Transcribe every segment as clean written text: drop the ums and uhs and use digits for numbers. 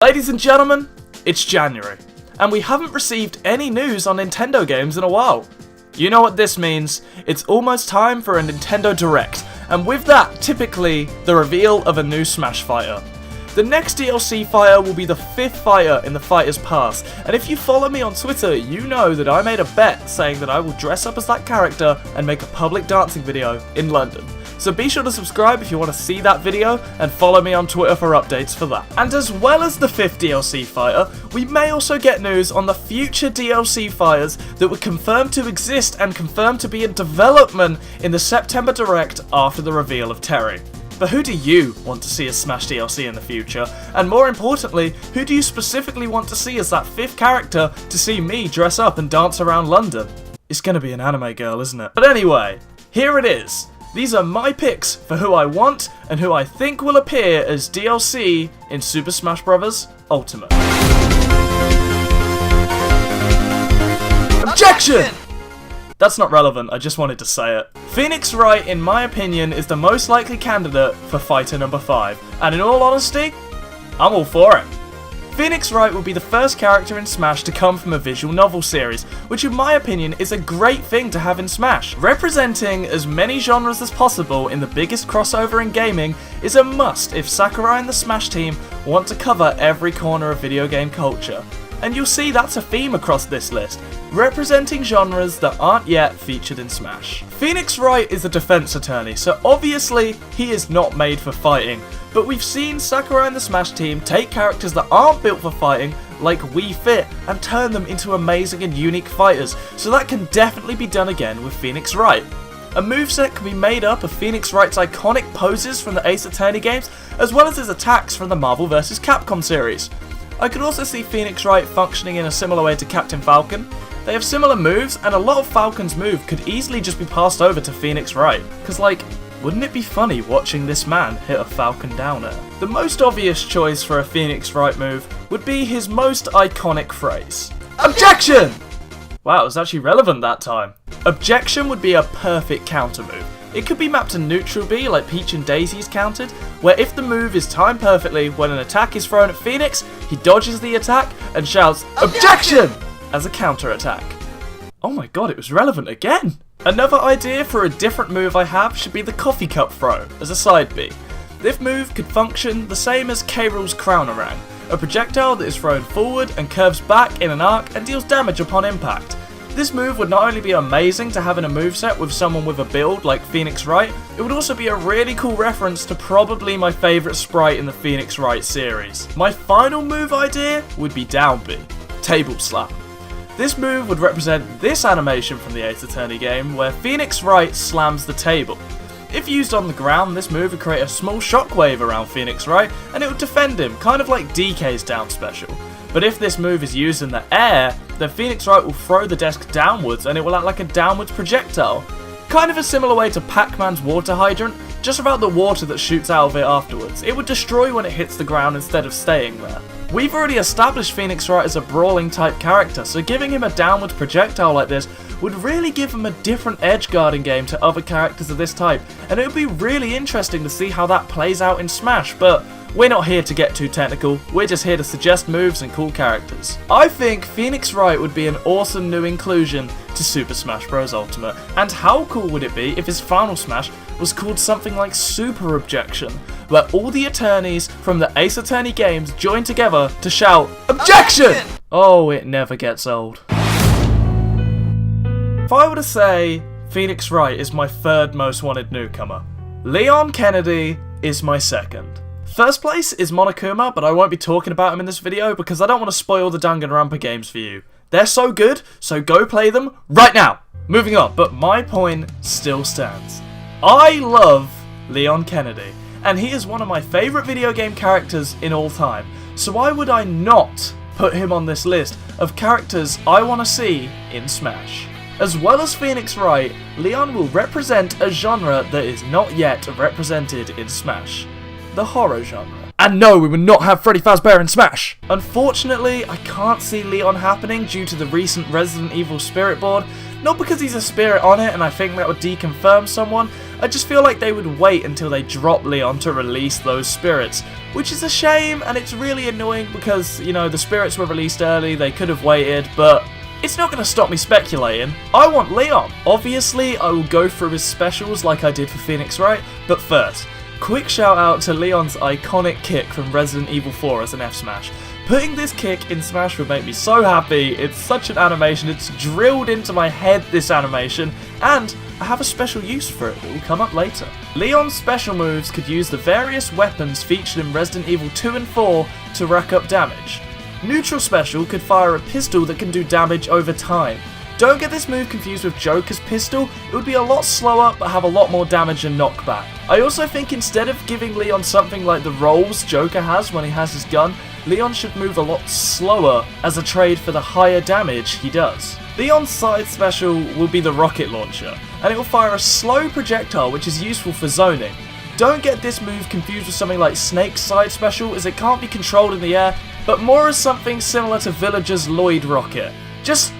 Ladies and gentlemen, it's January, and we haven't received any news on Nintendo games in a while. You know what this means, it's almost time for a Nintendo Direct, and with that, typically, the reveal of a new Smash fighter. The next DLC fighter will be the 5th fighter in the Fighter's Pass, and if you follow me on Twitter, you know that I made a bet saying that I will dress up as that character and make a public dancing video in London. So be sure to subscribe if you want to see that video, and follow me on Twitter for updates for that. And as well as the 5th DLC fighter, we may also get news on the future DLC fighters that were confirmed to exist and confirmed to be in development in the September Direct after the reveal of Terry. But who do you want to see as Smash DLC in the future? And more importantly, who do you specifically want to see as that 5th character to see me dress up and dance around London? It's gonna be an anime girl, isn't it? But anyway, here it is. These are my picks for who I want and who I think will appear as DLC in Super Smash Bros. Ultimate. Objection! That's not relevant, I just wanted to say it. Pheonix Wright, in my opinion, is the most likely candidate for fighter number 5, and in all honesty, I'm all for it. Pheonix Wright will be the first character in Smash to come from a visual novel series, which in my opinion is a great thing to have in Smash. Representing as many genres as possible in the biggest crossover in gaming is a must if Sakurai and the Smash team want to cover every corner of video game culture. And you'll see that's a theme across this list, representing genres that aren't yet featured in Smash. Pheonix Wright is a defense attorney, so obviously he is not made for fighting, but we've seen Sakurai and the Smash team take characters that aren't built for fighting, like Wii Fit, and turn them into amazing and unique fighters, so that can definitely be done again with Pheonix Wright. A moveset can be made up of Pheonix Wright's iconic poses from the Ace Attorney games, as well as his attacks from the Marvel vs. Capcom series. I could also see Pheonix Wright functioning in a similar way to Captain Falcon. They have similar moves, and a lot of Falcon's move could easily just be passed over to Pheonix Wright. Cause like, wouldn't it be funny watching this man hit a Falcon down air? The most obvious choice for a Pheonix Wright move would be his most iconic phrase. Objection! Wow, it was actually relevant that time. Objection would be a perfect counter move. It could be mapped to neutral B like Peach and Daisy's countered, where if the move is timed perfectly, when an attack is thrown at Pheonix, he dodges the attack and shouts OBJECTION! As a counter attack. Oh my god, it was relevant again! Another idea for a different move I have should be the coffee cup throw, as a side B. This move could function the same as K. Rool's Crownerang, a projectile that is thrown forward and curves back in an arc and deals damage upon impact. This move would not only be amazing to have in a moveset with someone with a build like Pheonix Wright, it would also be a really cool reference to probably my favourite sprite in the Pheonix Wright series. My final move idea would be down B, Table Slap. This move would represent this animation from the Ace Attorney game where Pheonix Wright slams the table. If used on the ground, this move would create a small shockwave around Pheonix Wright and it would defend him, kind of like DK's down special. But if this move is used in the air, then Pheonix Wright will throw the desk downwards and it will act like a downwards projectile. Kind of a similar way to Pac-Man's water hydrant, just without the water that shoots out of it afterwards. It would destroy when it hits the ground instead of staying there. We've already established Pheonix Wright as a brawling type character, so giving him a downwards projectile like this would really give him a different edge guarding game to other characters of this type, and it would be really interesting to see how that plays out in Smash, but we're not here to get too technical, we're just here to suggest moves and cool characters. I think Pheonix Wright would be an awesome new inclusion to Super Smash Bros. Ultimate, and how cool would it be if his final Smash was called something like Super Objection, where all the attorneys from the Ace Attorney games join together to shout OBJECTION! Oh, it never gets old. If I were to say Pheonix Wright is my 3rd most wanted newcomer, Leon Kennedy is my 2nd. First place is Monokuma, but I won't be talking about him in this video because I don't want to spoil the Danganronpa games for you. They're so good, so go play them right now! Moving on, but my point still stands. I love Leon Kennedy, and he is one of my favourite video game characters in all time, so why would I not put him on this list of characters I want to see in Smash? As well as Pheonix Wright, Leon will represent a genre that is not yet represented in Smash. The horror genre. And no, we would not have Freddy Fazbear in Smash! Unfortunately, I can't see Leon happening due to the recent Resident Evil Spirit board. Not because he's a spirit on it and I think that would deconfirm someone, I just feel like they would wait until they drop Leon to release those spirits, which is a shame, and it's really annoying because, you know, the spirits were released early, they could have waited, but it's not going to stop me speculating. I want Leon. Obviously, I will go through his specials like I did for Pheonix Wright, but first, quick shout out to Leon's iconic kick from Resident Evil 4 as an F smash. Putting this kick in Smash would make me so happy. It's such an animation, it's drilled into my head, this animation, and I have a special use for it that will come up later. Leon's special moves could use the various weapons featured in Resident Evil 2 and 4 to rack up damage. Neutral Special could fire a pistol that can do damage over time. Don't get this move confused with Joker's pistol, it would be a lot slower but have a lot more damage and knockback. I also think instead of giving Leon something like the rolls Joker has when he has his gun, Leon should move a lot slower as a trade for the higher damage he does. Leon's side special will be the rocket launcher, and it will fire a slow projectile which is useful for zoning. Don't get this move confused with something like Snake's side special, as it can't be controlled in the air, but more as something similar to Villager's Lloyd rocket. Just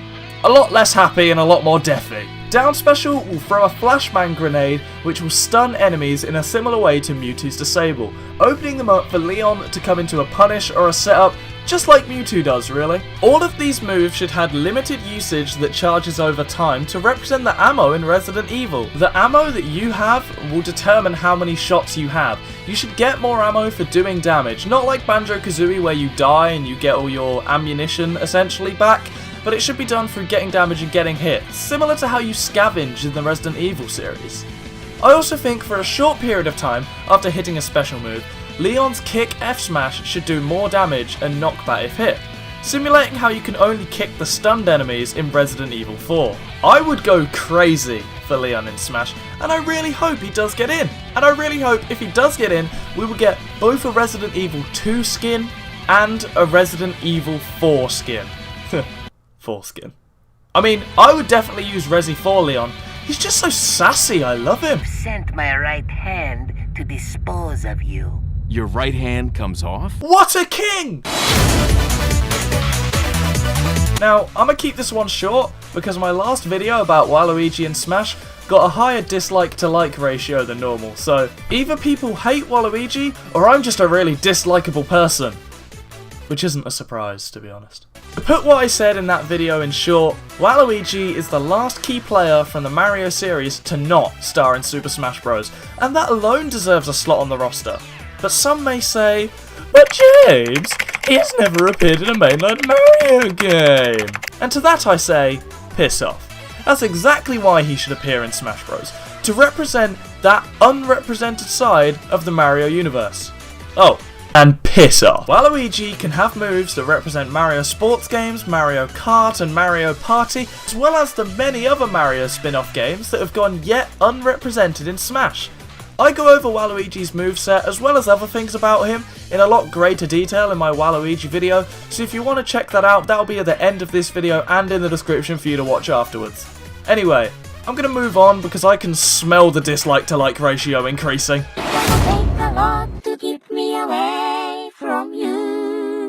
a lot less happy and a lot more deathy. Down special will throw a flashbang grenade which will stun enemies in a similar way to Mewtwo's disable, opening them up for Leon to come into a punish or a setup, just like Mewtwo does really. All of these moves should have limited usage that charges over time to represent the ammo in Resident Evil. The ammo that you have will determine how many shots you have. You should get more ammo for doing damage, not like Banjo-Kazooie where you die and you get all your ammunition essentially back, but it should be done through getting damage and getting hit, similar to how you scavenge in the Resident Evil series. I also think for a short period of time after hitting a special move, Leon's kick F smash should do more damage and knockback if hit, simulating how you can only kick the stunned enemies in Resident Evil 4. I would go crazy for Leon in Smash, and I really hope he does get in. And I really hope if he does get in, we will get both a Resident Evil 2 skin and a Resident Evil 4 skin. 4 skin. I mean, I would definitely use Resi 4 Leon. He's just so sassy, I love him. Sent my right hand to dispose of you. Your right hand comes off? What a king! Now, I'm gonna keep this one short because my last video about Waluigi and Smash got a higher dislike to like ratio than normal, so either people hate Waluigi or I'm just a really dislikable person. Which isn't a surprise, to be honest. To put what I said in that video in short, Waluigi is the last key player from the Mario series to not star in Super Smash Bros, and that alone deserves a slot on the roster. But some may say, but James, he's never appeared in a mainline Mario game. And to that I say, piss off. That's exactly why he should appear in Smash Bros, to represent that unrepresented side of the Mario universe. Oh, and piss off. Waluigi can have moves that represent Mario sports games, Mario Kart and Mario Party, as well as the many other Mario spin-off games that have gone yet unrepresented in Smash. I go over Waluigi's moveset as well as other things about him in a lot greater detail in my Waluigi video, so if you want to check that out, that'll be at the end of this video and in the description for you to watch afterwards. Anyway, I'm going to move on because I can smell the dislike to like ratio increasing.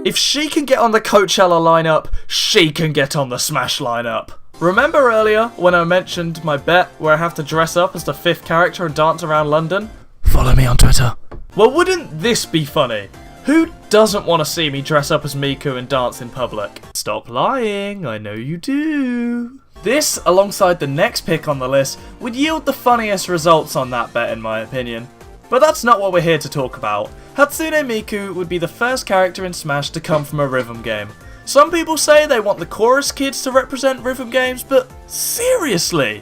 If she can get on the Coachella lineup, she can get on the Smash lineup. Remember earlier when I mentioned my bet where I have to dress up as the 5th character and dance around London? Follow me on Twitter. Well, wouldn't this be funny? Who doesn't want to see me dress up as Miku and dance in public? Stop lying, I know you do. This, alongside the next pick on the list, would yield the funniest results on that bet in my opinion. But that's not what we're here to talk about. Hatsune Miku would be the first character in Smash to come from a rhythm game. Some people say they want the chorus kids to represent rhythm games, but seriously?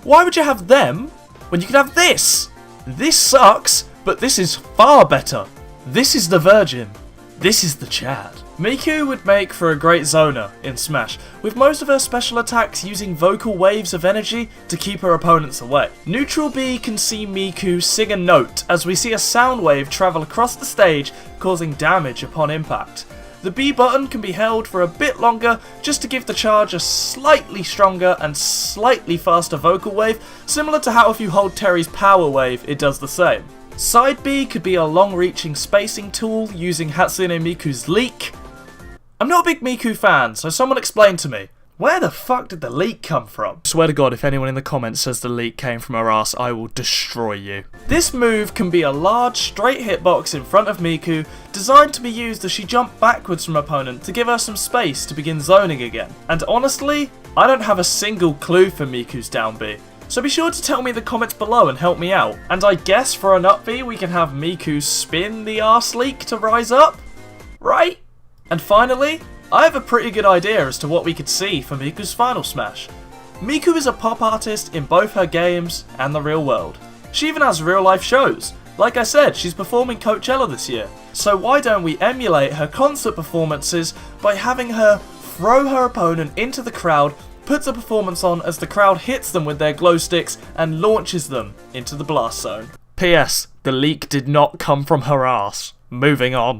Why would you have them when you could have this? This sucks, but this is far better. This is the Virgin. This is the Chad. Miku would make for a great zoner in Smash, with most of her special attacks using vocal waves of energy to keep her opponents away. Neutral B can see Miku sing a note as we see a sound wave travel across the stage, causing damage upon impact. The B button can be held for a bit longer just to give the charge a slightly stronger and slightly faster vocal wave, similar to how if you hold Terry's power wave it does the same. Side B could be a long-reaching spacing tool using Hatsune Miku's leak. I'm not a big Miku fan, so someone explain to me. Where the fuck did the leak come from? Swear to God, if anyone in the comments says the leak came from her ass, I will destroy you. This move can be a large, straight hitbox in front of Miku, designed to be used as she jumped backwards from her opponent to give her some space to begin zoning again. And honestly, I don't have a single clue for Miku's down B. So be sure to tell me in the comments below and help me out. And I guess for an up B, we can have Miku spin the arse leak to rise up? Right? And finally, I have a pretty good idea as to what we could see for Miku's final smash. Miku is a pop artist in both her games and the real world. She even has real life shows. Like I said, she's performing Coachella this year. So why don't we emulate her concert performances by having her throw her opponent into the crowd, puts a performance on as the crowd hits them with their glow sticks and launches them into the blast zone. P.S. The leak did not come from her ass. Moving on.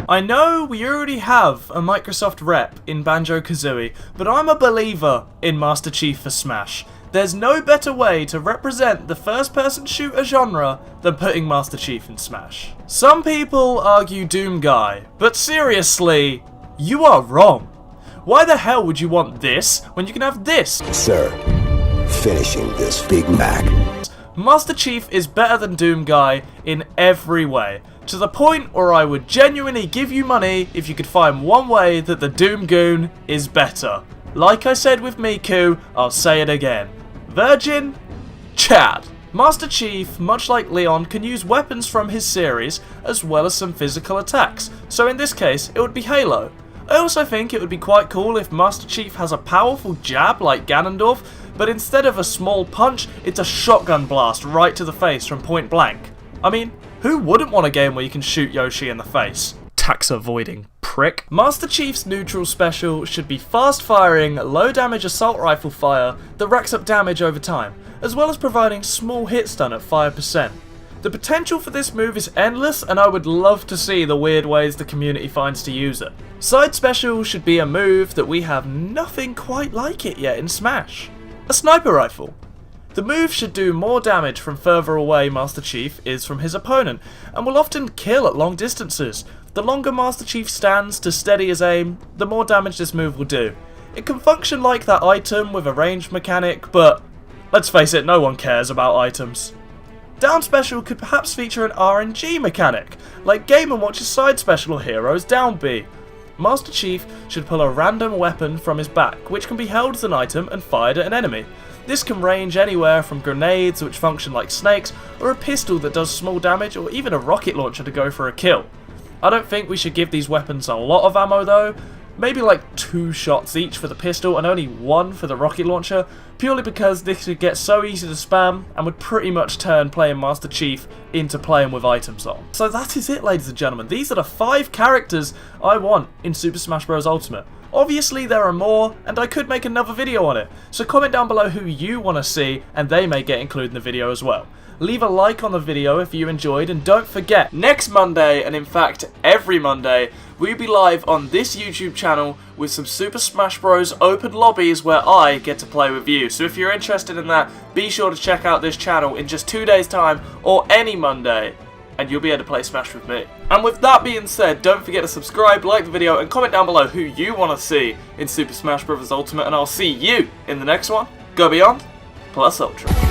I know we already have a Microsoft rep in Banjo-Kazooie, but I'm a believer in Master Chief for Smash. There's no better way to represent the first-person shooter genre than putting Master Chief in Smash. Some people argue Doom Guy, but seriously, you are wrong. Why the hell would you want this when you can have this? Sir, finishing this Big Mac. Master Chief is better than Doom Guy in every way, to the point where I would genuinely give you money if you could find one way that the Doom Goon is better. Like I said with Miku, I'll say it again. Virgin? Chad. Master Chief, much like Leon, can use weapons from his series as well as some physical attacks, so in this case it would be Halo. I also think it would be quite cool if Master Chief has a powerful jab like Ganondorf, but instead of a small punch, it's a shotgun blast right to the face from point blank. I mean, who wouldn't want a game where you can shoot Yoshi in the face? Tax avoiding prick. Master Chief's neutral special should be fast firing, low damage assault rifle fire that racks up damage over time, as well as providing small hit stun at 5%. The potential for this move is endless, and I would love to see the weird ways the community finds to use it. Side special should be a move that we have nothing quite like it yet in Smash. A sniper rifle. The move should do more damage from further away Master Chief is from his opponent, and will often kill at long distances. The longer Master Chief stands to steady his aim, the more damage this move will do. It can function like that item with a range mechanic, but let's face it, no one cares about items. Down special could perhaps feature an RNG mechanic, like Game & Watch's side special or Hero's Down B. Master Chief should pull a random weapon from his back, which can be held as an item and fired at an enemy. This can range anywhere from grenades, which function like snakes, or a pistol that does small damage, or even a rocket launcher to go for a kill. I don't think we should give these weapons a lot of ammo though, maybe like 2 shots each for the pistol and only 1 for the rocket launcher, purely because this could get so easy to spam and would pretty much turn playing Master Chief into playing with items on. So that is it, ladies and gentlemen. These are the 5 characters I want in Super Smash Bros. Ultimate. Obviously there are more, and I could make another video on it, so comment down below who you want to see, and they may get included in the video as well. Leave a like on the video if you enjoyed, and don't forget, next Monday, and in fact every Monday, we'll be live on this YouTube channel with some Super Smash Bros. Open lobbies where I get to play with you. So if you're interested in that, be sure to check out this channel in just 2 days time, or any Monday, and you'll be able to play Smash with me. And with that being said, don't forget to subscribe, like the video, and comment down below who you want to see in Super Smash Bros. Ultimate, and I'll see you in the next one. Go Beyond, plus Ultra.